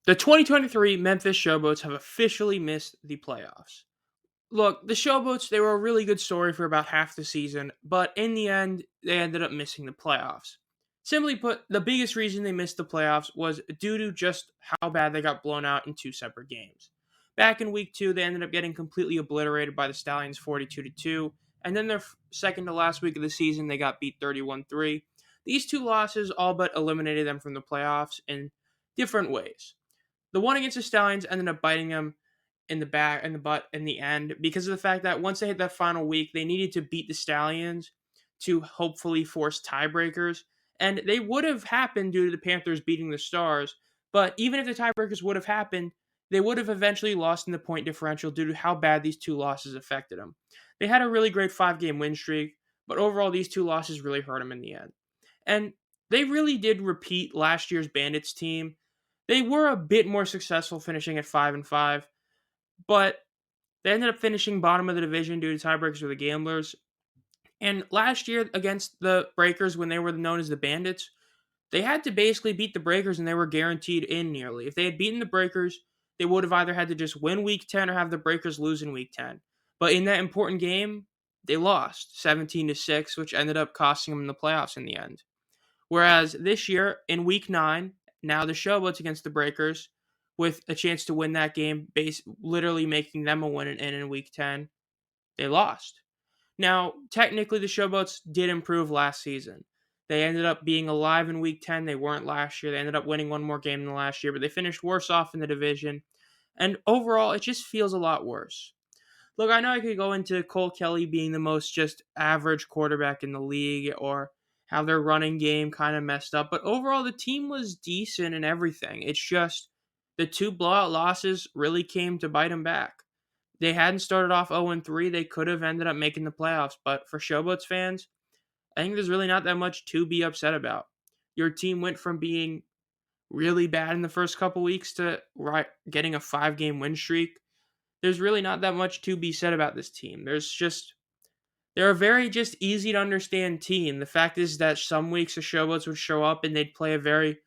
The 2023 Memphis Showboats have officially missed the playoffs. Look, the Showboats, they were a really good story for about half the season, but in the end, they ended up missing the playoffs. Simply put, the biggest reason they missed the playoffs was due to just how bad they got blown out in two separate games. Back in week 2, they ended up getting completely obliterated by the Stallions 42-2, and then their second to last week of the season, they got beat 31-3. These two losses all but eliminated them from the playoffs in different ways. The one against the Stallions ended up biting them in the back and the butt in the end because of the fact that once they hit that final week, they needed to beat the Stallions to hopefully force tiebreakers. And they would have happened due to the Panthers beating the Stars. But even if the tiebreakers would have happened, they would have eventually lost in the point differential due to how bad these two losses affected them. They had a really great 5 game win streak, but overall, these two losses really hurt them in the end. And they really did repeat last year's Bandits team. They were a bit more successful finishing at 5-5, but they ended up finishing bottom of the division due to tiebreakers with the Gamblers. And last year against the Breakers, when they were known as the Bandits, they had to basically beat the Breakers and they were guaranteed in nearly. If they had beaten the Breakers, they would have either had to just win week 10 or have the Breakers lose in week 10. But in that important game, they lost 17-6, which ended up costing them the playoffs in the end. Whereas this year, in week 9, now the Showboats against the Breakers, with a chance to win that game, literally making them a win in week 10, they lost. Now, technically, the Showboats did improve last season. They ended up being alive in week 10. They weren't last year. They ended up winning one more game than last year, but they finished worse off in the division. And overall, it just feels a lot worse. Look, I know I could go into Cole Kelly being the most just average quarterback in the league or how their running game kind of messed up, but overall, the team was decent and everything. It's just the two blowout losses really came to bite them back. They hadn't started off 0-3, they could have ended up making the playoffs, but for Showboats fans, I think there's really not that much to be upset about. Your team went from being really bad in the first couple weeks to getting a 5 game win streak. There's really not that much to be said about this team. They're a very just easy to understand team. The fact is that some weeks the Showboats would show up and they'd play a very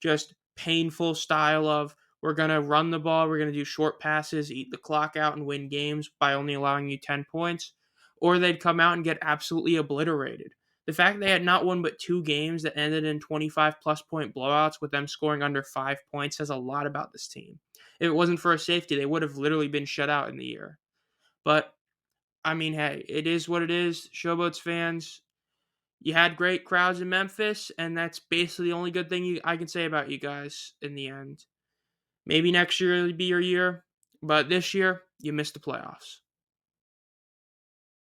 just painful style of we're going to run the ball, we're going to do short passes, eat the clock out, and win games by only allowing you 10 points. Or they'd come out and get absolutely obliterated. The fact they had not won but 2 games that ended in 25-plus point blowouts with them scoring under 5 points says a lot about this team. If it wasn't for a safety, they would have literally been shut out in the year. But, I mean, hey, it is what it is. Showboats fans, you had great crowds in Memphis, and that's basically the only good thing I can say about you guys in the end. Maybe next year will be your year, but this year, you missed the playoffs.